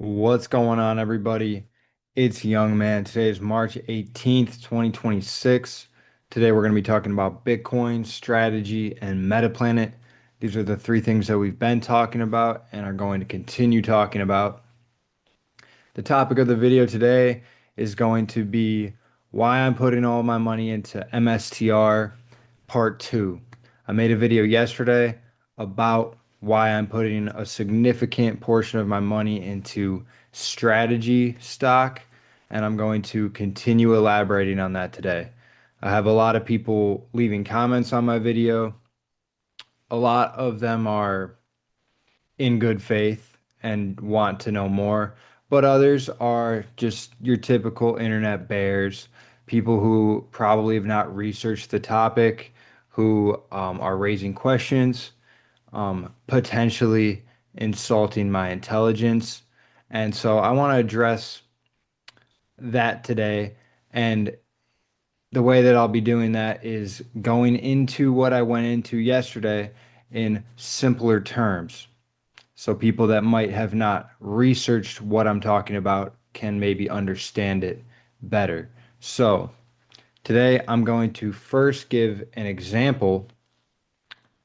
What's going on, everybody? It's Young Man. Today is March 18th, 2026. Today, we're going to be talking about Bitcoin, strategy, and MetaPlanet. These are the three things that we've been talking about and are going to continue talking about. The topic of the video today is going to be why I'm putting all my money into MSTR Part 2. I made a video yesterday about why I'm putting a significant portion of my money into strategy stock, and I'm going to continue elaborating on that today. I have a lot of people leaving comments on my video. A lot of them are in good faith and want to know more, but others are just your typical internet bears, people who probably have not researched the topic, who are raising questions, potentially insulting my intelligence. And so I want to address that today. And the way that I'll be doing that is going into what I went into yesterday in simpler terms. So people that might have not researched what I'm talking about can maybe understand it better. So today I'm going to first give an example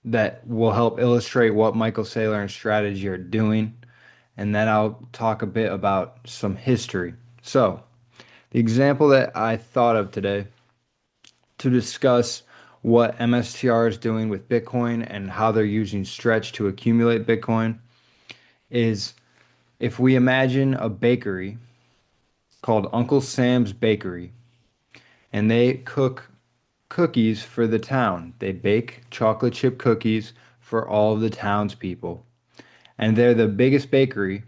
that will help illustrate what Michael Saylor and strategy are doing, and then I'll talk a bit about some history. So the example that I thought of today to discuss what MSTR is doing with Bitcoin and how they're using Stretch to accumulate Bitcoin is if we imagine a bakery called Uncle Sam's Bakery, and they cook cookies for the town. They bake chocolate chip cookies for all of the townspeople. And they're the biggest bakery,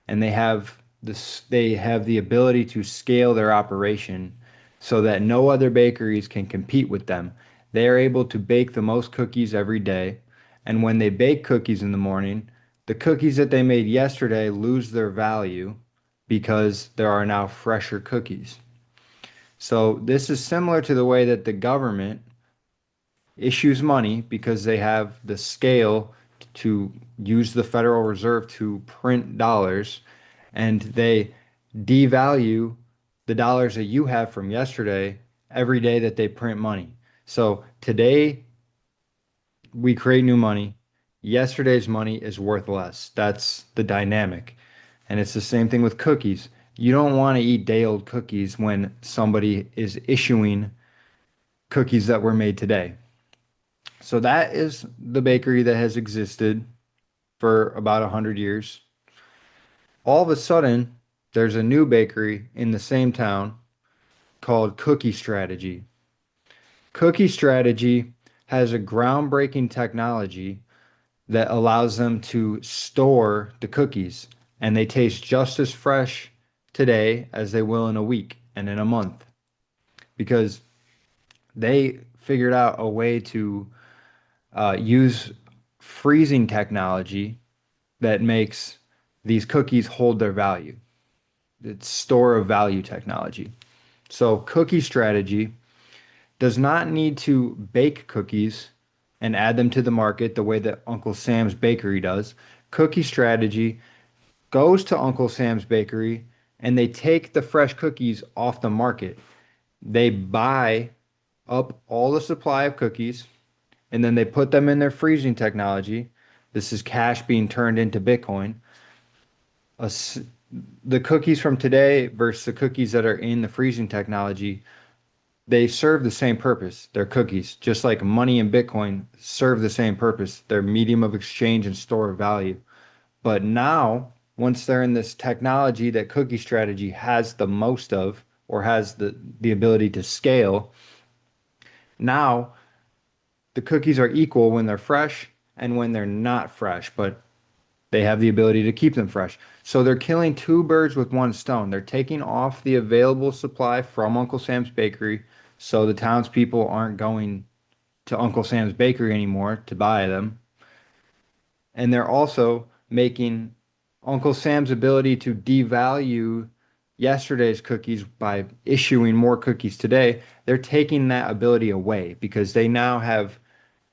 and they have the ability to scale their operation so that no other bakeries can compete with them. They are able to bake the most cookies every day, and when they bake cookies in the morning, the cookies that they made yesterday lose their value because there are now fresher cookies. So this is similar to the way that the government issues money because they have the scale to use the Federal Reserve to print dollars, and they devalue the dollars that you have from yesterday every day that they print money. So today we create new money. Yesterday's money is worth less. That's the dynamic. And it's the same thing with cookies. You don't want to eat day old cookies when somebody is issuing cookies that were made today. So that is the bakery that has existed for about 100 years. All of a sudden, there's a new bakery in the same town called Cookie Strategy. Cookie Strategy has a groundbreaking technology that allows them to store the cookies, and they taste just as fresh today as they will in a week and in a month because they figured out a way to use freezing technology that makes these cookies hold their value. It's store of value technology. So, cookie strategy does not need to bake cookies and add them to the market the way that Uncle Sam's Bakery does. Cookie strategy goes to Uncle Sam's Bakery and they take the fresh cookies off the market. They buy up all the supply of cookies and then they put them in their freezing technology. This is cash being turned into Bitcoin. The cookies from today versus the cookies that are in the freezing technology, they serve the same purpose. They're cookies, just like money and Bitcoin serve the same purpose. They're medium of exchange and store of value. But now, once they're in this technology that cookie strategy has the most of, or has the ability to scale, now the cookies are equal when they're fresh and when they're not fresh, but they have the ability to keep them fresh. So they're killing two birds with one stone. They're taking off the available supply from Uncle Sam's Bakery so the townspeople aren't going to Uncle Sam's Bakery anymore to buy them. And they're also making Uncle Sam's ability to devalue yesterday's cookies by issuing more cookies today. They're taking that ability away because they now have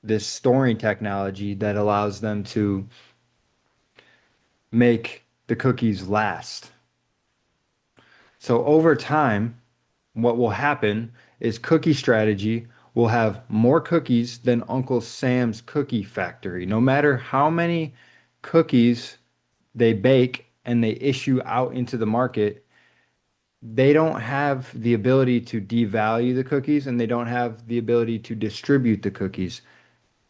this storing technology that allows them to make the cookies last. So over time, what will happen is cookie strategy will have more cookies than Uncle Sam's cookie factory. No matter how many cookies they bake and they issue out into the market, they don't have the ability to devalue the cookies and they don't have the ability to distribute the cookies.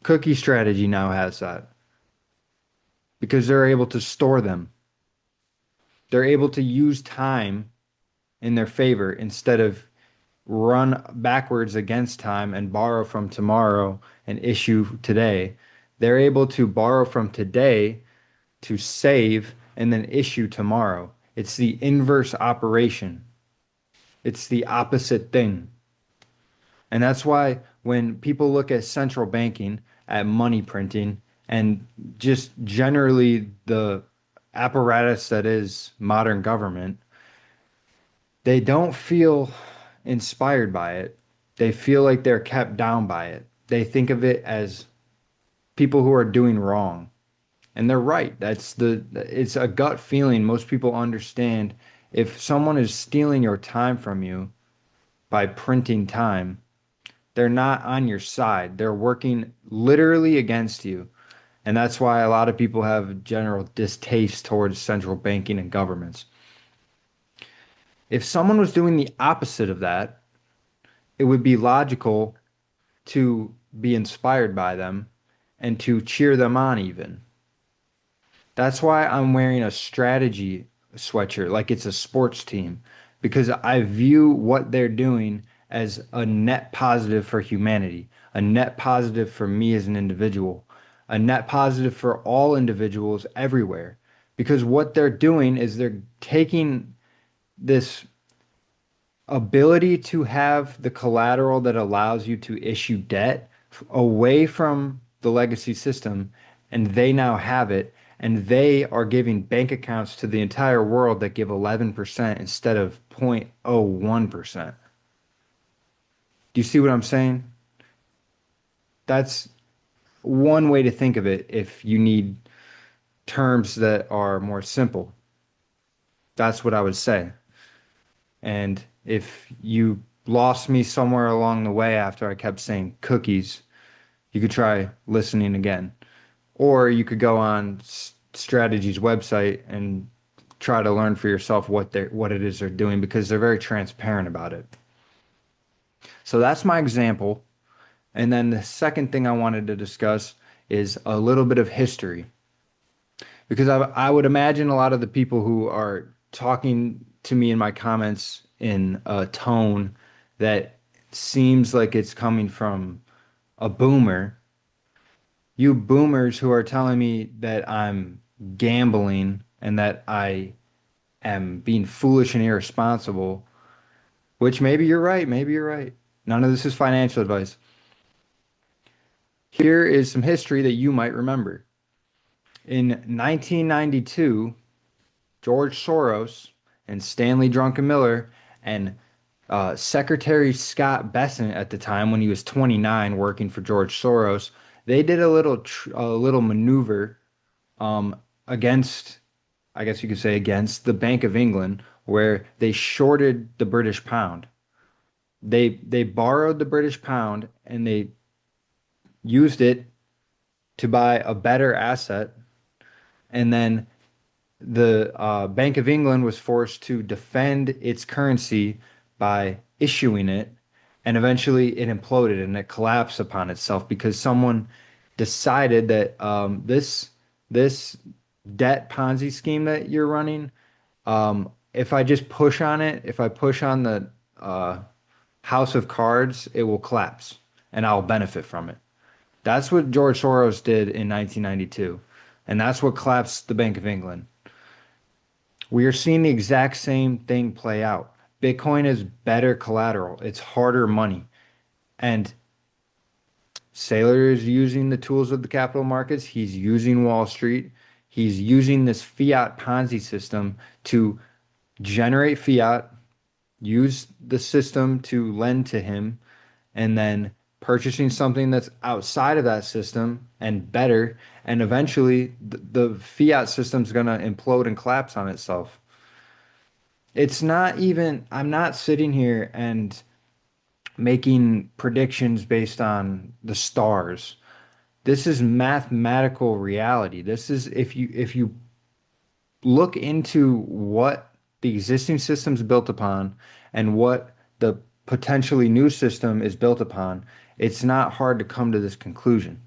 Cookie strategy now has that because they're able to store them. They're able to use time in their favor instead of run backwards against time and borrow from tomorrow and issue today. They're able to borrow from today to save and then issue tomorrow. It's the inverse operation. It's the opposite thing. And that's why when people look at central banking, at money printing, and just generally the apparatus that is modern government, they don't feel inspired by it. They feel like they're kept down by it. They think of it as people who are doing wrong. And they're right. It's a gut feeling. Most people understand if someone is stealing your time from you by printing time, they're not on your side. They're working literally against you. And that's why a lot of people have general distaste towards central banking and governments. If someone was doing the opposite of that, it would be logical to be inspired by them and to cheer them on even. That's why I'm wearing a strategy sweatshirt like it's a sports team because I view what they're doing as a net positive for humanity, a net positive for me as an individual, a net positive for all individuals everywhere. Because what they're doing is they're taking this ability to have the collateral that allows you to issue debt away from the legacy system, and they now have it, and they are giving bank accounts to the entire world that give 11% instead of 0.01%. Do you see what I'm saying? That's one way to think of it if you need terms that are more simple. That's what I would say. And if you lost me somewhere along the way after I kept saying cookies, you could try listening again. Or you could go on Strategy's website and try to learn for yourself what it is they're doing because they're very transparent about it. So that's my example. And then the second thing I wanted to discuss is a little bit of history. Because I would imagine a lot of the people who are talking to me in my comments in a tone that seems like it's coming from a boomer, you boomers who are telling me that I'm gambling and that I am being foolish and irresponsible, which maybe you're right, maybe you're right. None of this is financial advice. Here is some history that you might remember. In 1992, George Soros and Stanley Druckenmiller and Secretary Scott Bessent at the time, when he was 29, working for George Soros, they did a little maneuver against, I guess you could say, against the Bank of England, where they shorted the British pound. They borrowed the British pound and they used it to buy a better asset, and then the Bank of England was forced to defend its currency by issuing it, and eventually it imploded and it collapsed upon itself because someone decided that this debt Ponzi scheme that you're running, if I just push on it, if I push on the house of cards, it will collapse and I'll benefit from it. That's what George Soros did in 1992, and that's what collapsed the Bank of England. We are seeing the exact same thing play out. Bitcoin is better collateral. It's harder money. And Saylor is using the tools of the capital markets. He's using Wall Street. He's using this fiat Ponzi system to generate fiat, use the system to lend to him, and then purchasing something that's outside of that system and better, and eventually the fiat system's gonna implode and collapse on itself. It's not even, I'm not sitting here and making predictions based on the stars. This is mathematical reality. This is if you look into what the existing system is built upon and what the potentially new system is built upon, it's not hard to come to this conclusion.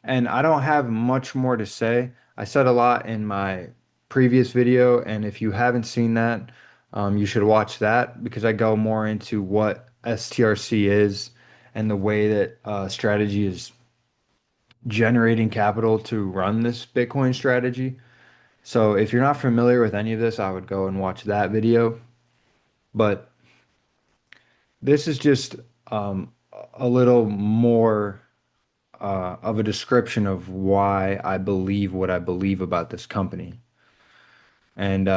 And I don't have much more to say. I said a lot in my previous video, and if you haven't seen that, you should watch that because I go more into what STRC is and the way that strategy is generating capital to run this Bitcoin strategy. So if you're not familiar with any of this, I would go and watch that video. But this is just a little more of a description of why I believe what I believe about this company. And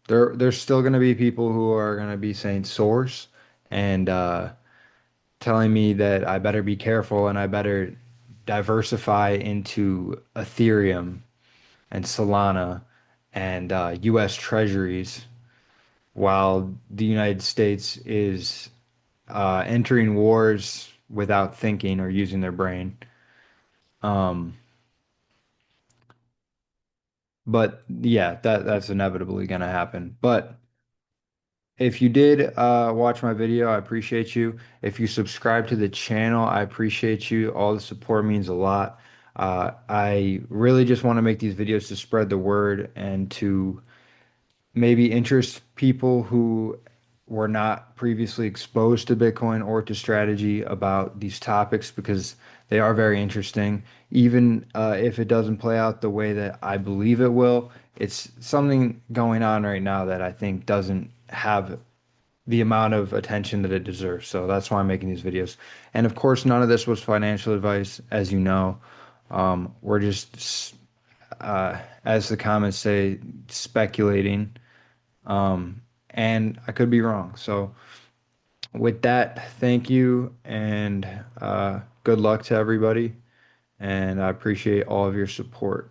there's still going to be people who are going to be saying source and telling me that I better be careful and I better diversify into Ethereum and Solana and US Treasuries while the United States is entering wars without thinking or using their brain. Um, but yeah, that's inevitably going to happen. But if you did watch my video, I appreciate you. If you subscribe to the channel, I appreciate you. All the support means a lot. I really just want to make these videos to spread the word and to maybe interest people who were not previously exposed to Bitcoin or to strategy about these topics because they are very interesting. Even if it doesn't play out the way that I believe it will, it's something going on right now that I think doesn't have the amount of attention that it deserves. So that's why I'm making these videos. And of course, none of this was financial advice, as you know. We're just, as the comments say, speculating. And I could be wrong. So with that, thank you and good luck to everybody. And I appreciate all of your support.